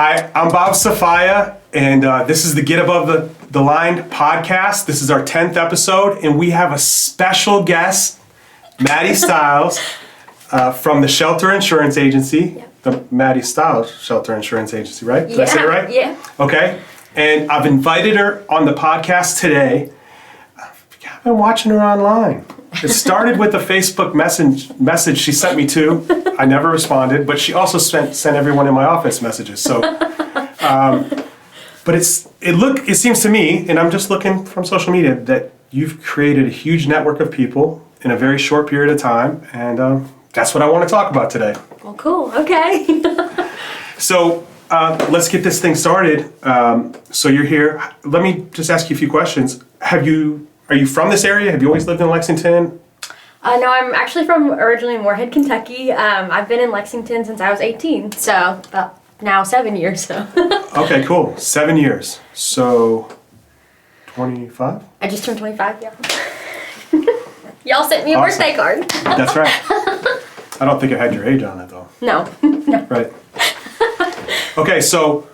Hi, I'm Bob Safaya, and this is the Get Above the Line podcast. This is our 10th episode, and we have a special guest, Maddie Stiles, from the Shelter Insurance Agency. Yep. The Maddie Stiles Shelter Insurance Agency, right? Did I say it right? Yeah. Okay. And I've invited her on the podcast today. I've been watching her online. It started with a Facebook message she sent me too. I never responded, but she also sent everyone in my office messages. So, but it seems to me, and I'm just looking from social media, that you've created a huge network of people in a very short period of time, and that's what I want to talk about today. Well, cool. Okay. So let's get this thing started. So you're here. Let me just ask you a few questions. Are you from this area? Have you always lived in Lexington? No, I'm actually from originally Moorhead, Kentucky. I've been in Lexington since I was 18, so about now 7 years. So. Okay, cool. 7 years. So 25? I just turned 25, yeah. Y'all sent me a Awesome. birthday card. That's right. I don't think it had your age on it though. No. Right. Okay, so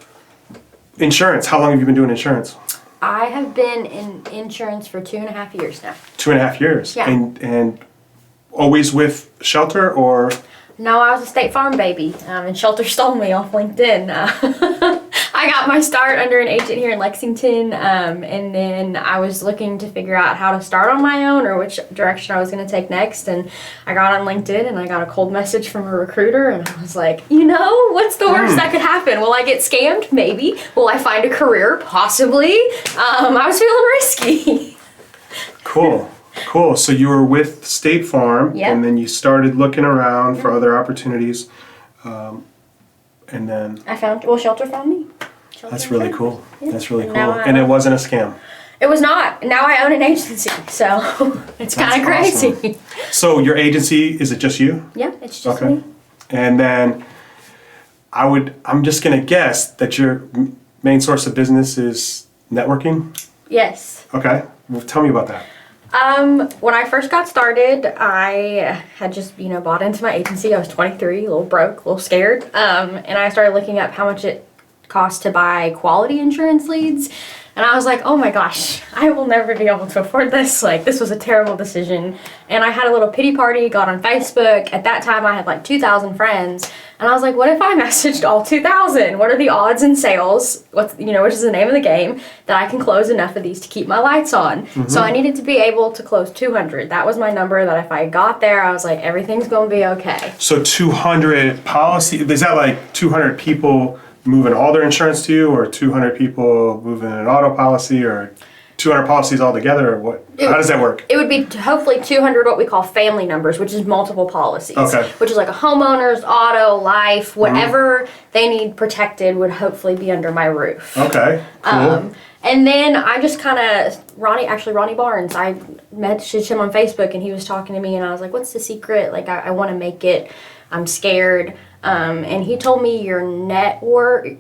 insurance. How long have you been doing insurance? I have been in insurance for 2.5 years now. 2.5 years. Yeah. And always with Shelter or? No, I was a State Farm baby, and Shelter stole me off LinkedIn. I got my start under an agent here in Lexington, and then I was looking to figure out how to start on my own or which direction I was going to take next, and I got on LinkedIn and I got a cold message from a recruiter, and I was like, what's the worst that could happen? Will I get scammed? Maybe. Will I find a career? Possibly. I was feeling risky. Cool. So you were with State Farm, Yep. and then you started looking around for other opportunities, and then Shelter found me. that's really cool. Yeah. That's really And cool. now And it wasn't a scam. It was not. Now I own an agency, so it's kind of crazy. Awesome. So your agency, is it just you? Yeah, it's just Okay. me. And then I'm just gonna guess that your main source of business is networking. Yes. Okay. Well, tell me about that. When I first got started, I had just, bought into my agency. I was 23, a little broke, a little scared. And I started looking up how much it cost to buy quality insurance leads. And I was like, oh my gosh, I will never be able to afford this. Like, this was a terrible decision. And I had a little pity party, got on Facebook. At that time, I had like 2,000 friends. And I was like, what if I messaged all 2,000? What are the odds in sales? Which is the name of the game, that I can close enough of these to keep my lights on. Mm-hmm. So I needed to be able to close 200. That was my number, that if I got there, I was like, everything's going to be okay. So 200 policy, is that like 200 people moving all their insurance to you, or 200 people moving an auto policy, or 200 policies altogether, or what? How does that work? It would be hopefully 200 what we call family numbers, which is multiple policies. Okay. Which is like a homeowner's, auto, life, whatever they need protected would hopefully be under my roof. Okay, cool. And then I just kind of, Ronnie Barnes, I messaged him on Facebook and he was talking to me and I was like, what's the secret? Like, I want to make it. I'm scared. And he told me your net worth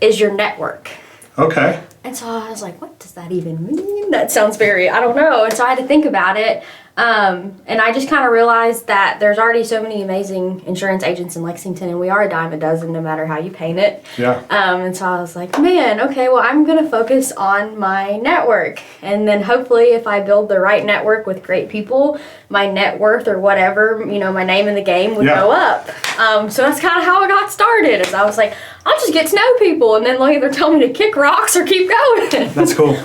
is your network. Okay. And so I was like, what does that even mean? That sounds very, I don't know. And so I had to think about it. And I just kind of realized that there's already so many amazing insurance agents in Lexington, and we are a dime a dozen no matter how you paint it. Yeah. And so I was like, man, okay, well, I'm going to focus on my network. And then hopefully if I build the right network with great people, my net worth or whatever, my name in the game would go up. So that's kind of how I got started. Is I was like, I'll just get to know people, and then they'll either tell me to kick rocks or keep going. That's cool.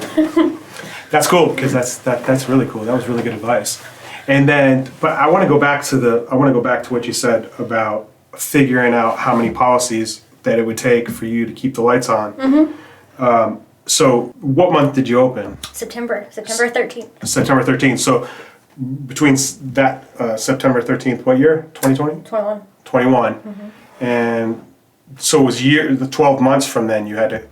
That's cool, because that's really cool. That was really good advice. And then, but I want to go back to what you said about figuring out how many policies that it would take for you to keep the lights on. Mm-hmm. So what month did you open? September 13th. September 13th. So between that September 13th, what year? 2020? 21. Mm-hmm. And so it was the 12 months from then you had to.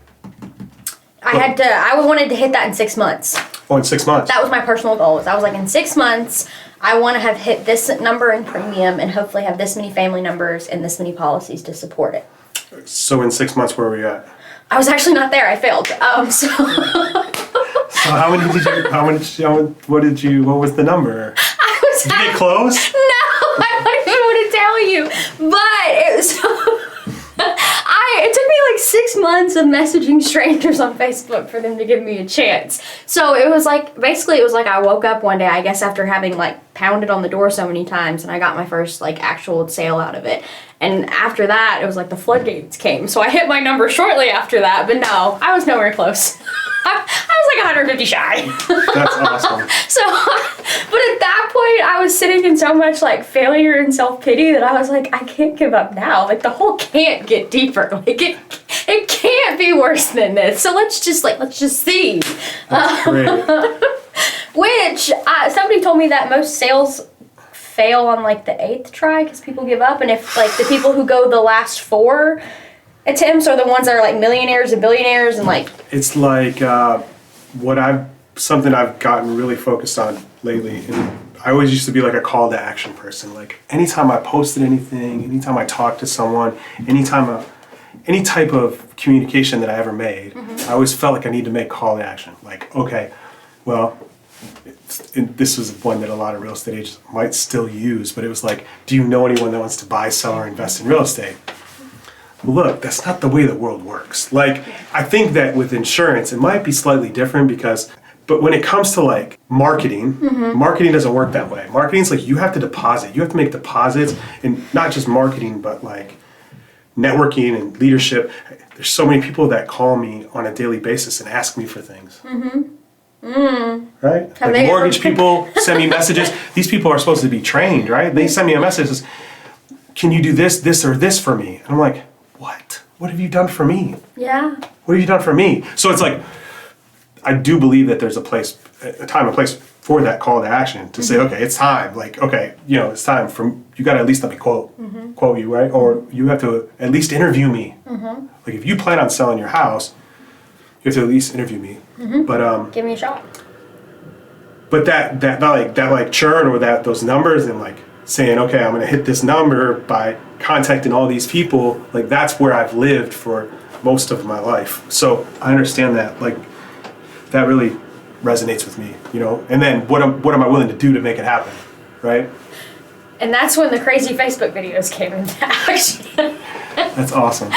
I wanted to hit that in 6 months. Oh, in 6 months. That was my personal goal. I was like, in 6 months, I want to have hit this number in premium and hopefully have this many family numbers and this many policies to support it. So in 6 months, where were you at? I was actually not there. I failed. So what was the number? Did you get close? No, I don't even want to tell you. But it was, like 6 months of messaging strangers on Facebook for them to give me a chance. So it was like, basically it was like I woke up one day, I guess after having like pounded on the door so many times, and I got my first like actual sale out of it. And after that, it was like the floodgates came. So I hit my number shortly after that, but no, I was nowhere close. I was like 150 shy. That's awesome. So, but at that point, I was sitting in so much like failure and self-pity that I was like, I can't give up now. Like the hole can't get deeper. Like it can't be worse than this. So let's just see. That's great. Which somebody told me that most sales fail on like the 8th try because people give up, and if like the people who go the last 4 attempts are the ones that are like millionaires and billionaires and like. It's like something I've gotten really focused on lately, and I always used to be like a call to action person. Like anytime I posted anything, anytime I talked to someone, any type of communication that I ever made, I always felt like I need to make call to action. Like, okay, well, this was one that a lot of real estate agents might still use, but it was like, do you know anyone that wants to buy, sell, or invest in real estate? Look, that's not the way the world works. Like, I think that with insurance, it might be slightly different but when it comes to like marketing, marketing doesn't work that way. Marketing's like you have to deposit. You have to make deposits, and not just marketing, but like networking and leadership. There's so many people that call me on a daily basis and ask me for things. Right? Like mortgage people send me messages. These people are supposed to be trained, right? They send me a message that says, can you do this, or this for me? And I'm like, what? What have you done for me? Yeah. What have you done for me? So it's like, I do believe that there's a time and place for that call to action to say, okay, it's time. Like, okay, it's time you got to at least let me quote you, right? Or you have to at least interview me. Like if you plan on selling your house, you have to at least interview me. But give me a shot. But that churn or those numbers and like saying, okay, I'm gonna hit this number by contacting all these people, like that's where I've lived for most of my life. So I understand that, like that really resonates with me, And then what am I willing to do to make it happen, right? And that's when the crazy Facebook videos came into action. That's awesome.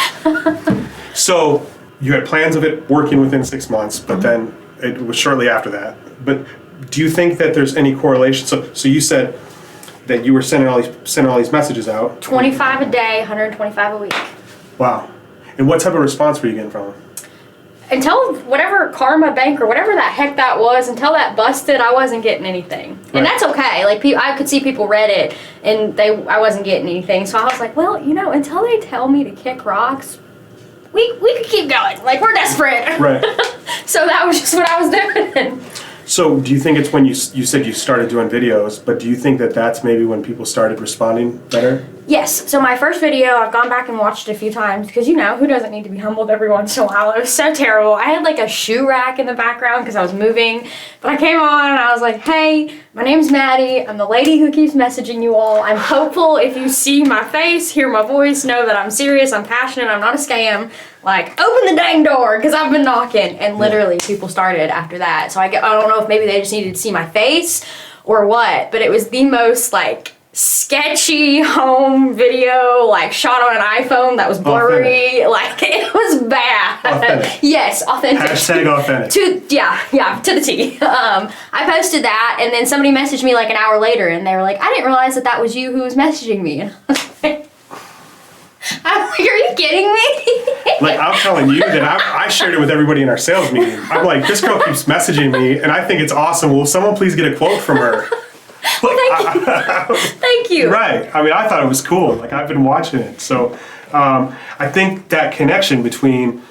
So you had plans of it working within 6 months, but then it was shortly after that. But do you think that there's any correlation? So you said that you were sending all these messages out. 25 a day, 125 a week. Wow. And what type of response were you getting from them? Until whatever Karma Bank or whatever that heck that was, until that busted, I wasn't getting anything. Right. And that's okay. Like I could see people read it and I wasn't getting anything. So I was like, well, until they tell me to kick rocks, we could keep going. Like we're desperate. Right. So that was just what I was doing. So do you think it's when you said you started doing videos, but do you think that that's maybe when people started responding better? Yes. So my first video, I've gone back and watched it a few times because, who doesn't need to be humbled every once in a while? It was so terrible. I had like a shoe rack in the background because I was moving. But I came on and I was like, hey, my name's Maddie. I'm the lady who keeps messaging you all. I'm hopeful if you see my face, hear my voice, know that I'm serious, I'm passionate, I'm not a scam. Like, open the dang door because I've been knocking. And literally people started after that. So I don't know if maybe they just needed to see my face or what. But it was the most like sketchy home video, like shot on an iPhone that was blurry. Authentic. Like it was bad. Authentic. Yes, authentic. Hashtag authentic. To the T. I posted that and then somebody messaged me like an hour later and they were like, I didn't realize that was you who was messaging me. And I'm like, are you kidding me? Like I'm telling you that I shared it with everybody in our sales meeting. I'm like, this girl keeps messaging me and I think it's awesome. Will someone please get a quote from her? Thank you. Right. I mean, I thought it was cool. Like I've been watching it. So I think that connection between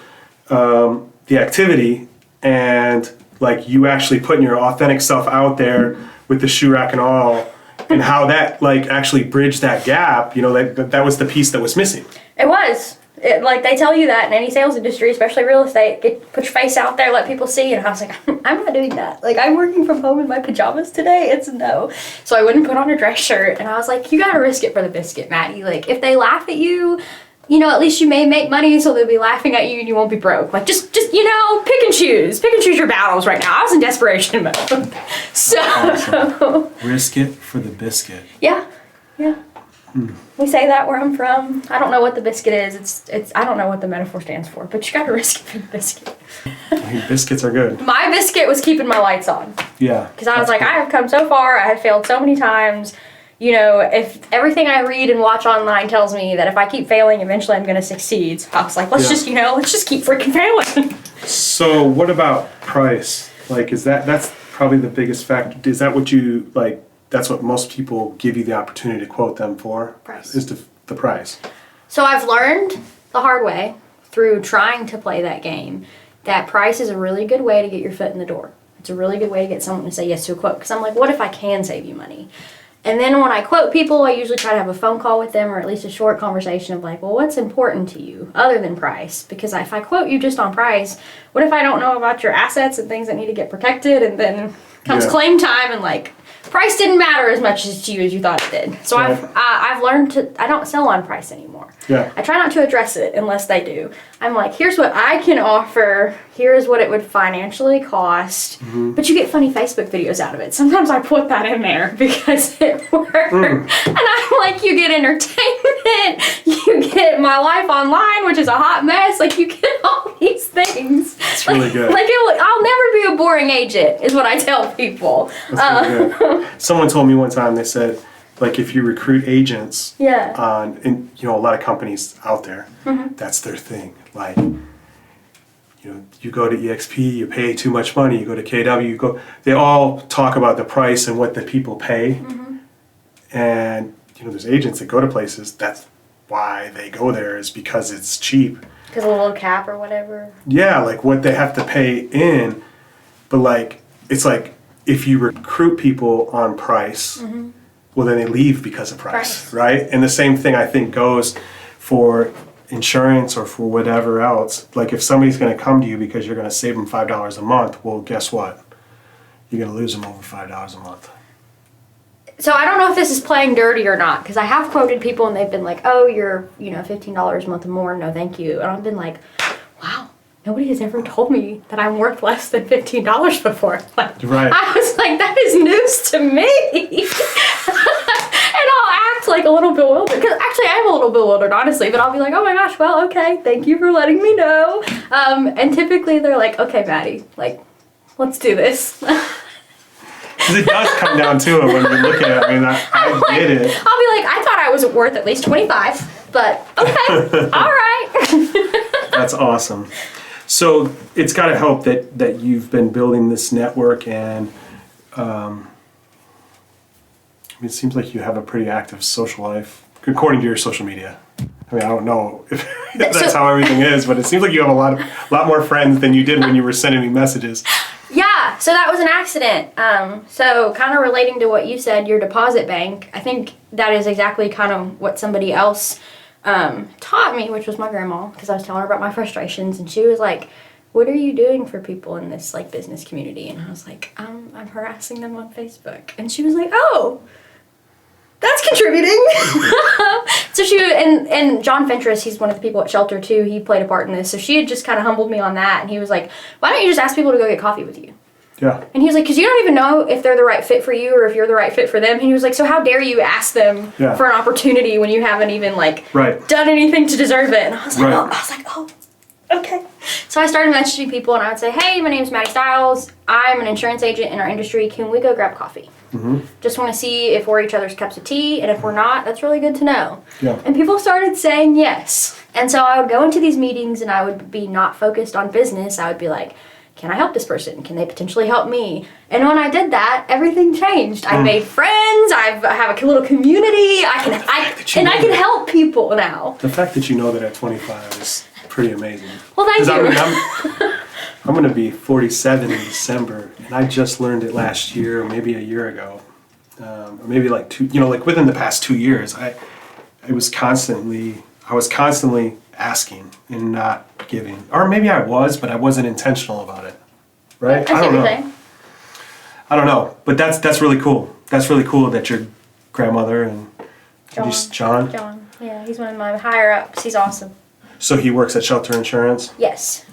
the activity and like you actually putting your authentic self out there with the shoe rack and all, and how that like actually bridged that gap, that was the piece that was missing. It was. Like they tell you that in any sales industry, especially real estate, put your face out there, let people see. And I was like, I'm not doing that. Like I'm working from home in my pajamas today. It's a no. So I wouldn't put on a dress shirt. And I was like, you gotta risk it for the biscuit, Maddie. Like if they laugh at you, at least you may make money, so they'll be laughing at you and you won't be broke. Like just pick and choose your battles right now. I was in desperation mode. So awesome. Risk it for the biscuit. Yeah. We say that where I'm from. I don't know what the biscuit is. It's I don't know what the metaphor stands for, but you gotta risk it for the biscuit. I mean, biscuits are good. My biscuit was keeping my lights on. Yeah. Because I was like, cool. I have come so far. I have failed so many times. You know, if everything I read and watch online tells me that if I keep failing, eventually I'm going to succeed. So I was like, let's just keep freaking failing. So what about price? Like, that's probably the biggest factor. Is that what you, like, that's what most people give you the opportunity to quote them for? Price. Is the price. So I've learned the hard way through trying to play that game that price is a really good way to get your foot in the door. It's a really good way to get someone to say yes to a quote. Because I'm like, what if I can save you money? And then when I quote people, I usually try to have a phone call with them or at least a short conversation of like, well, what's important to you other than price? Because if I quote you just on price, what if I don't know about your assets and things that need to get protected, and then comes claim time and like price didn't matter as much to you as you thought it did. So Right. I've learned I don't sell on price anymore. Yeah. I try not to address it unless they do. I'm like, here's what I can offer. Here's what it would financially cost. But you get funny Facebook videos out of it. Sometimes I put that in there because it works. And I'm like, you get entertainment. You get my life online, which is a hot mess. Like, you get all these things. It's really good. Like, I'll never be a boring agent, is what I tell people. That's really good. Someone told me one time, they said, like, if you recruit agents Yeah. and you know, a lot of companies out there, that's their thing. Like, you know, you go to EXP, you pay too much money. You go to KW, they all talk about the price and what the people pay. And, you know, there's agents that go to places, that's why they go there, is because it's cheap. Because of a little cap or whatever. Yeah, like what they have to pay in. But like, it's like, if you recruit people on price, well, then they leave because of price, right? And the same thing, I think, goes for insurance or for whatever else. Like, if somebody's going to come to you because you're going to save them $5 a month, well, guess what? You're going to lose them over $5 a month. So I don't know if this is playing dirty or not, because I have quoted people and they've been like, oh, you're, you know, $15 a month or more, no thank you. And I've been like, wow, nobody has ever told me that I'm worth less than $15 before. Like, Right. I was like, that is news to me. And I'll act like a little bewildered, because actually I am a little bewildered, honestly, but I'll be like, oh my gosh, well, okay, thank you for letting me know. And typically they're like, okay, Maddie, like, let's do this. Because it does come down to it when you look at it. I mean, I get it. I'll be like, I thought I was worth at least 25, but okay, all right. That's awesome. So it's got to help that you've been building this network, and I mean, it seems like you have a pretty active social life, according to your social media. I mean, I don't know if that's how everything is, but it seems like you have a lot more friends than you did when you were sending me messages. Yeah, so that was an accident. So kind of relating to what you said, your deposit bank, I think that is exactly kind of what somebody else taught me, which was my grandma, because I was telling her about my frustrations, and she was like, what are you doing for people in this like business community? And I was like, I'm harassing them on Facebook. And she was like, oh, that's contributing. So and John Fentress, he's one of the people at Shelter too, he played a part in this. So she had just kind of humbled me on that, and he was like, why don't you just ask people to go get coffee with you? Yeah. And he was like, because you don't even know if they're the right fit for you or if you're the right fit for them. And he was like, so how dare you ask them for an opportunity when you haven't even like done anything to deserve it? And I was like, oh, okay. So I started messaging people, and I would say, hey, my name's Maddie Stiles. I'm an insurance agent in our industry. Can we go grab coffee? Just want to see if we're each other's cups of tea, and if we're not, that's really good to know. Yeah. And people started saying yes. And so I would go into these meetings, and I would be not focused on business. I would be like, can I help this person? Can they potentially help me? And when I did that, everything changed. I made friends. I have a little community. I can help people now. The fact that you know that at 25 is pretty amazing. Well, thank you. I mean, I'm going to be 47 in December, and I just learned it last year, or maybe a year ago, or maybe like like within the past 2 years. I was constantly asking and not giving, or maybe I was, but I wasn't intentional about it. Right? I don't know. I don't know, but that's really cool. That's really cool that your grandmother and John. Yeah, he's one of my higher ups. He's awesome. So he works at Shelter Insurance? Yes.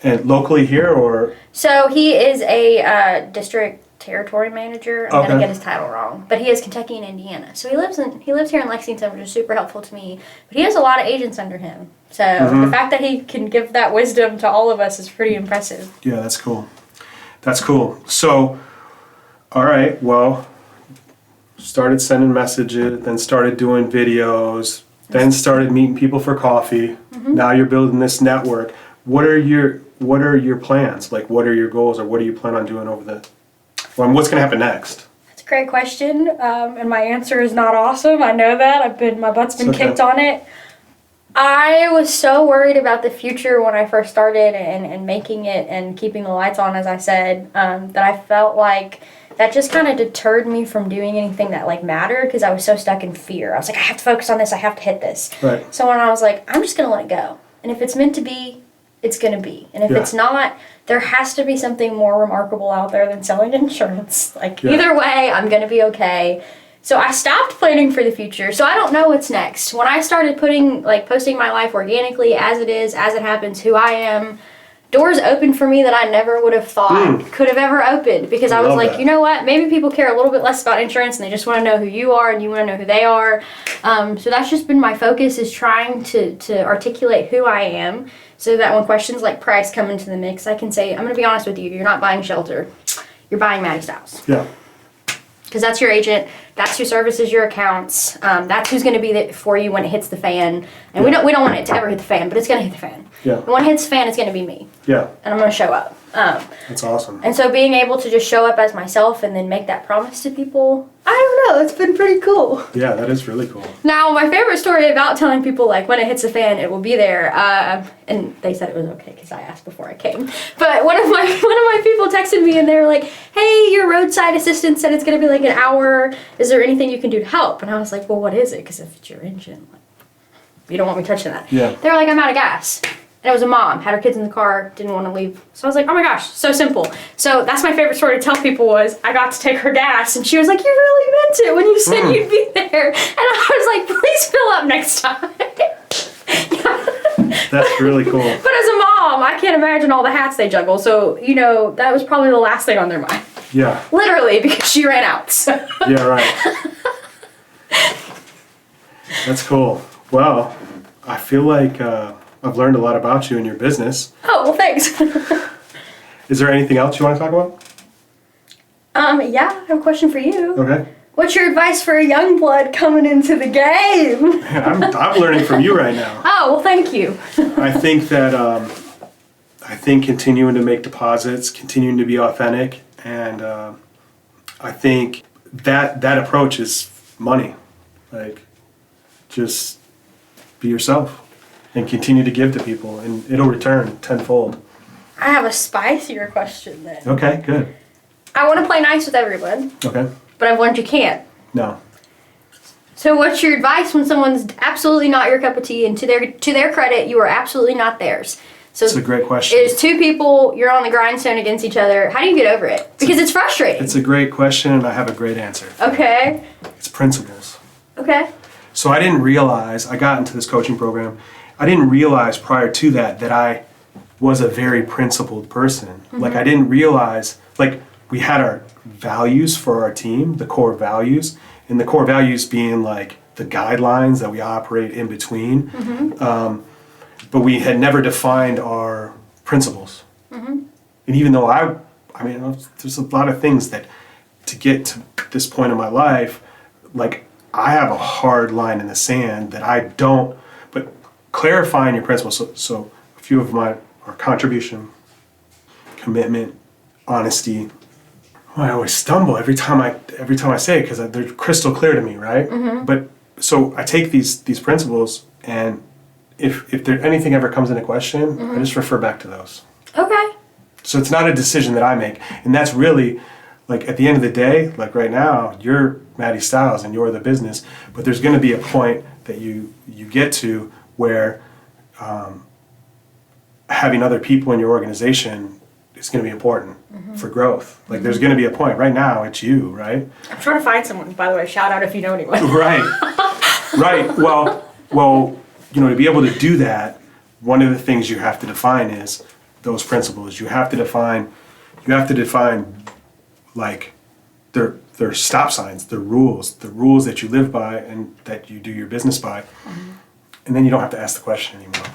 And locally here, or? So he is a district territory manager. I'm Okay. gonna get his title wrong, but he is Kentucky and Indiana. So he lives here in Lexington, which is super helpful to me. But he has a lot of agents under him. So the fact that he can give that wisdom to all of us is pretty impressive. Yeah, that's cool. That's cool. So, all right, well, started sending messages, then started doing videos, then started meeting people for coffee. Now you're building this network. What are your plans? Like, what are your goals, or what do you plan on doing what's going to happen next? That's a great question, and my answer is not awesome. I know that. my butt's been It's okay. kicked on it. I was so worried about the future when I first started and making it and keeping the lights on, as I said, that I felt like that just kind of deterred me from doing anything that like mattered, because I was so stuck in fear. I was like, I have to focus on this. I have to hit this. Right. So when I was like, I'm just going to let it go. And if it's meant to be, it's going to be. And if Yeah. it's not, there has to be something more remarkable out there than selling insurance. Like, Yeah. either way, I'm going to be okay. So I stopped planning for the future. So I don't know what's next. When I started posting my life organically, as it is, as it happens, who I am, doors opened for me that I never would have thought could have ever opened, because I was Love like, that. you know what? Maybe people care a little bit less about insurance and they just want to know who you are and you want to know who they are. So that's just been my focus, is trying to articulate who I am, so that when questions like price come into the mix, I can say, I'm going to be honest with you. You're not buying shelter. You're buying Maddie Styles. Yeah. Because that's your agent, that's who services your accounts, that's who's going to be there for you when it hits the fan. And we don't want it to ever hit the fan, but it's going to hit the fan. Yeah. And when it hits the fan, it's going to be me, Yeah. and I'm going to show up. That's awesome. And so being able to just show up as myself and then make that promise to people, I don't know, it's been pretty cool. Yeah, that is really cool. Now, my favorite story about telling people, like, when it hits the fan, it will be there. And they said it was okay because I asked before I came. But one of my people texted me and they were like, "Hey, your roadside assistant said it's gonna be like an hour. Is there anything you can do to help?" And I was like, "Well, what is it? Because if it's your engine, like, you don't want me touching that." Yeah. They were like, "I'm out of gas." And it was a mom, had her kids in the car, didn't want to leave. So I was like, oh my gosh, so simple. So that's my favorite story to tell people, was I got to take her gas, and she was like, you really meant it when you said you'd be there. And I was like, please fill up next time. That's really cool. But as a mom, I can't imagine all the hats they juggle. So, that was probably the last thing on their mind. Yeah. Literally, because she ran out. So. Yeah, right. That's cool. Well, I feel like I've learned a lot about you and your business. Oh, well, thanks. Is there anything else you want to talk about? Yeah, I have a question for you. Okay. What's your advice for a young blood coming into the game? Man, I'm learning from you right now. Oh, well, thank you. I think that continuing to make deposits, continuing to be authentic, and I think that approach is money. Like, just be yourself and continue to give to people, and it'll return tenfold. I have a spicier question then. Okay, good. I want to play nice with everyone, Okay. but I've learned you can't. No. So what's your advice when someone's absolutely not your cup of tea, and to their credit, you are absolutely not theirs? So It's a great question. it's two people, you're on the grindstone against each other. How do you get over it? Because it's frustrating. It's a great question, and I have a great answer. Okay. It's principles. Okay. So I didn't realize, I got into this coaching program, I didn't realize prior to that I was a very principled person. Mm-hmm. Like, I didn't realize, like, we had our values for our team, the core values, and the core values being like the guidelines that we operate in between. Mm-hmm. But we had never defined our principles. Mm-hmm. And even though I mean, there's a lot of things that to get to this point in my life, like, I have a hard line in the sand that I don't, but clarifying your principles. So a few of our contribution, commitment, honesty. I always stumble every time I say it, because they're crystal clear to me, right? Mm-hmm. But so I take these principles, and if there anything ever comes into question, Mm-hmm. I just refer back to those. Okay. So it's not a decision that I make, and that's really, like, at the end of the day, like right now, you're Maddie Styles and you're the business, but there's going to be a point that you get to where having other people in your organization is going to be important for growth. Like, there's going to be a point. Right now, it's you, right? I'm trying to find someone, by the way. Shout out if you know anyone. Right. Right. Well, to be able to do that, one of the things you have to define is those principles. You have to define like they're stop signs, they're rules, the rules that you live by and that you do your business by. And then you don't have to ask the question anymore.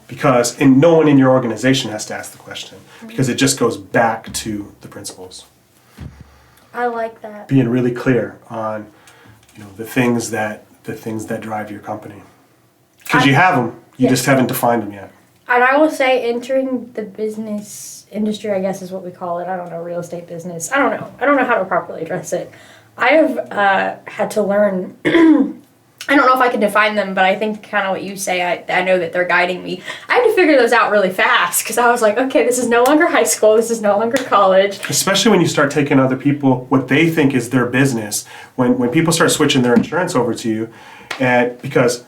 Because and no one in your organization has to ask the question because it just goes back to the principles. I like that. Being really clear on, the things that drive your company. Because you have them, you just haven't defined them yet. And I will say entering the business industry, I guess is what we call it. I don't know, real estate business. I don't know how to properly address it. I have had to learn, I don't know if I can define them, but I think kind of what you say, I know that they're guiding me. I had to figure those out really fast because I was like, okay, this is no longer high school. This is no longer college. Especially when you start taking other people, what they think is their business. When people start switching their insurance over to you, and because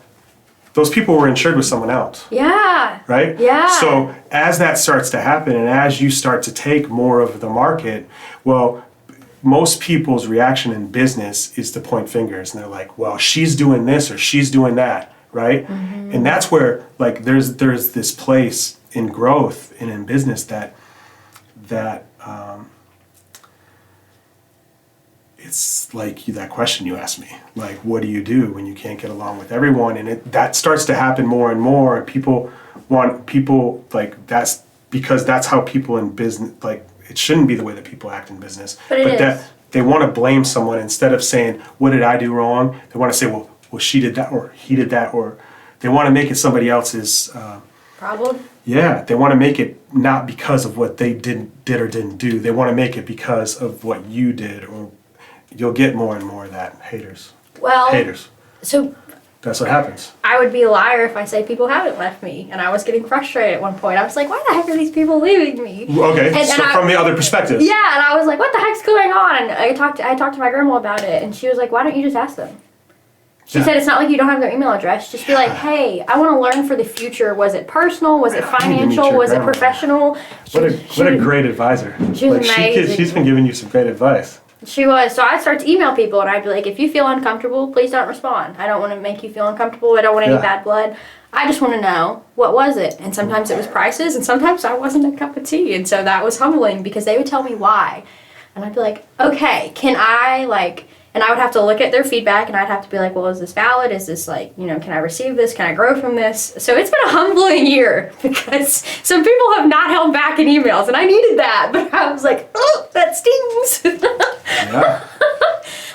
those people were insured with someone else. Yeah. Right? Yeah. So as that starts to happen and as you start to take more of the market, well, most people's reaction in business is to point fingers and they're like, well, she's doing this or she's doing that, right? Mm-hmm. And that's where there's this place in growth and in business that it's like that question you asked me, like, what do you do when you can't get along with everyone? And that starts to happen more and more. And people like that's because that's how people in business, like, it shouldn't be the way that people act in business. But that they want to blame someone instead of saying, what did I do wrong? They want to say, well, she did that or he did that, or they want to make it somebody else's problem. Yeah, they want to make it not because of what they did or didn't do. They want to make it because of what you did, or you'll get more and more of that. Haters. So that's what happens. I would be a liar if I say people haven't left me, and I was getting frustrated at one point. I was like, why the heck are these people leaving me? Okay, so from the other perspective. Yeah, and I was like, what the heck's going on? And I talked to my grandma about it, and she was like, why don't you just ask them? She said, it's not like you don't have their email address. Just be like, hey, I want to learn for the future. Was it personal? Was it financial? Was it professional? What a great advisor. She was amazing. She's been giving you some great advice. She was. So I'd start to email people, and I'd be like, if you feel uncomfortable, please don't respond. I don't want to make you feel uncomfortable. I don't want any bad blood. I just want to know, what was it? And sometimes it was prices, and sometimes I wasn't a cup of tea. And so that was humbling because they would tell me why. And I'd be like, okay, can I, and I would have to look at their feedback, and I'd have to be like, well, is this valid? Is this can I receive this? Can I grow from this? So it's been a humbling year because some people have not held back in emails, and I needed that. But I was like, oh, that stings. Yeah.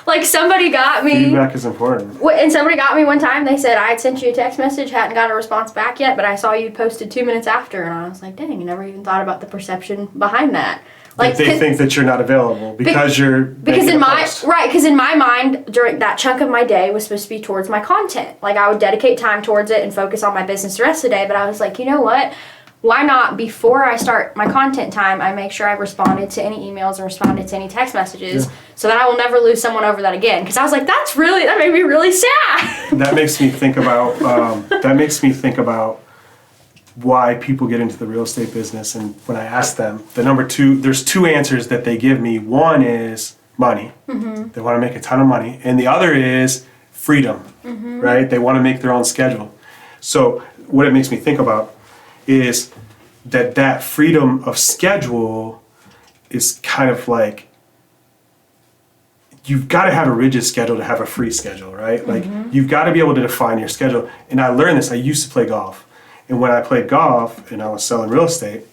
Like somebody got me. Feedback is important. And somebody got me one time. They said, I had sent you a text message, hadn't got a response back yet, but I saw you posted 2 minutes after. And I was like, dang, I never even thought about the perception behind that. Like they think that you're not available because because in my mind during that chunk of my day was supposed to be towards my content. Like I would dedicate time towards it and focus on my business the rest of the day. But I was like, you know what? Why not before I start my content time, I make sure I responded to any emails and responded to any text messages so that I will never lose someone over that again. Because I was like, that made me really sad. That makes me think about why people get into the real estate business. And when I ask them, there's two answers that they give me. One is money. Mm-hmm. They want to make a ton of money. And the other is freedom, right? They want to make their own schedule. So what it makes me think about is that freedom of schedule is kind of like, you've got to have a rigid schedule to have a free schedule, right? Like you've got to be able to define your schedule. And I learned this, I used to play golf. And when I played golf and I was selling real estate,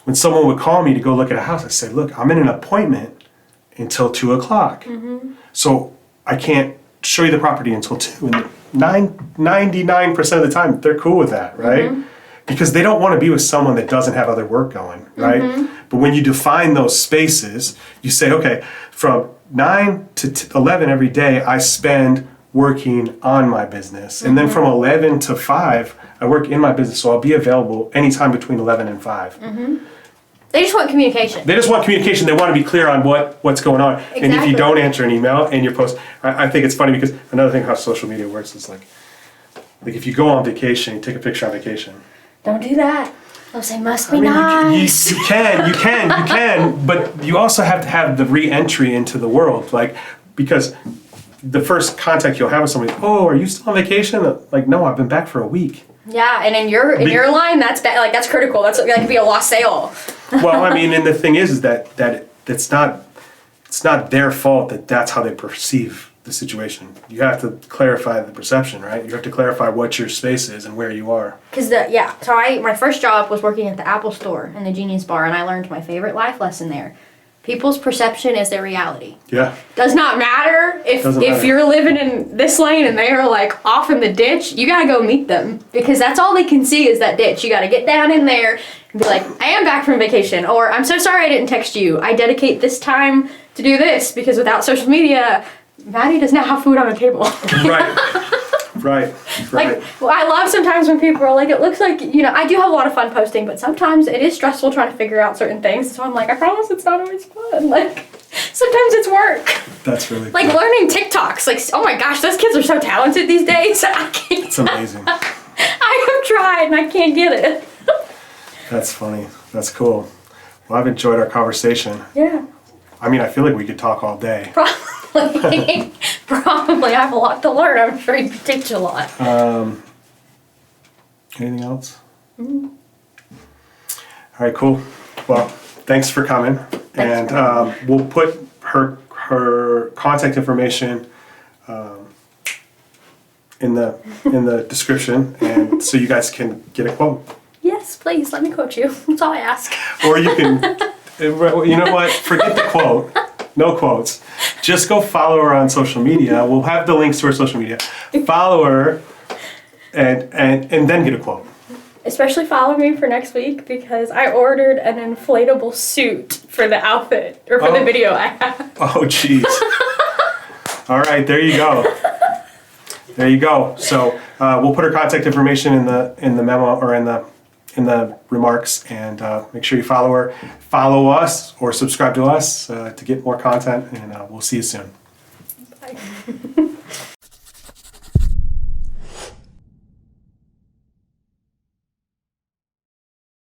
when someone would call me to go look at a house, I'd say, look, I'm in an appointment until 2 o'clock. Mm-hmm. So I can't show you the property until 2. And 99% of the time, they're cool with that, right? Mm-hmm. Because they don't want to be with someone that doesn't have other work going, right? Mm-hmm. But when you define those spaces, you say, okay, from 9 to 11 every day, I spend working on my business. And then from 11 to 5, I work in my business, so I'll be available anytime between 11 and 5. Mm-hmm. They just want communication. They want to be clear on what's going on. Exactly. And if you don't answer an email and you post, I think it's funny because another thing how social media works is like if you go on vacation, you take a picture on vacation. Don't do that. They'll say, must be nice. You can, but you also have to have the re-entry into the world, because the first contact you'll have with somebody, oh, are you still on vacation? Like, no, I've been back for a week. Yeah, and in your line, that's that's critical. That could be a lost sale. Well, I mean, and the thing is that it's not it's not their fault that that's how they perceive the situation. You have to clarify the perception, right? You have to clarify what your space is and where you are. So my first job was working at the Apple store in the Genius Bar, and I learned my favorite life lesson there. People's perception is their reality. Yeah. Does not matter if matter. you're living in this lane and they are like off in the ditch, you gotta go meet them because that's all they can see is that ditch. You gotta get down in there and be like, I am back from vacation, or I'm so sorry I didn't text you. I dedicate this time to do this because without social media, Maddie does not have food on the table. Right. Like, well, I love sometimes when people are like, it looks like, I do have a lot of fun posting, but sometimes it is stressful trying to figure out certain things. So I'm like, I promise it's not always fun. Like, sometimes it's work. That's really like cool. learning TikToks. Like, oh my gosh, those kids are so talented these days. I can't. It's amazing. I have tried and I can't get it. That's funny. That's cool. Well, I've enjoyed our conversation. Yeah. I mean, I feel like we could talk all day. Probably. Probably. I have a lot to learn. I'm sure you could teach a lot. Anything else? All right, cool. Well, thanks for coming. We'll put her contact information in the description, and so you guys can get a quote. Yes, please. Let me quote you. That's all I ask. Or you can, you know what? Forget the quote. No quotes. Just go follow her on social media. We'll have the links to her social media. Follow her, and then get a quote. Especially follow me for next week because I ordered an inflatable suit for the outfit or for the video I have. Oh, jeez. All right, there you go. There you go. So we'll put her contact information in the memo or in the remarks, and make sure you follow her, follow us, or subscribe to us to get more content. And we'll see you soon.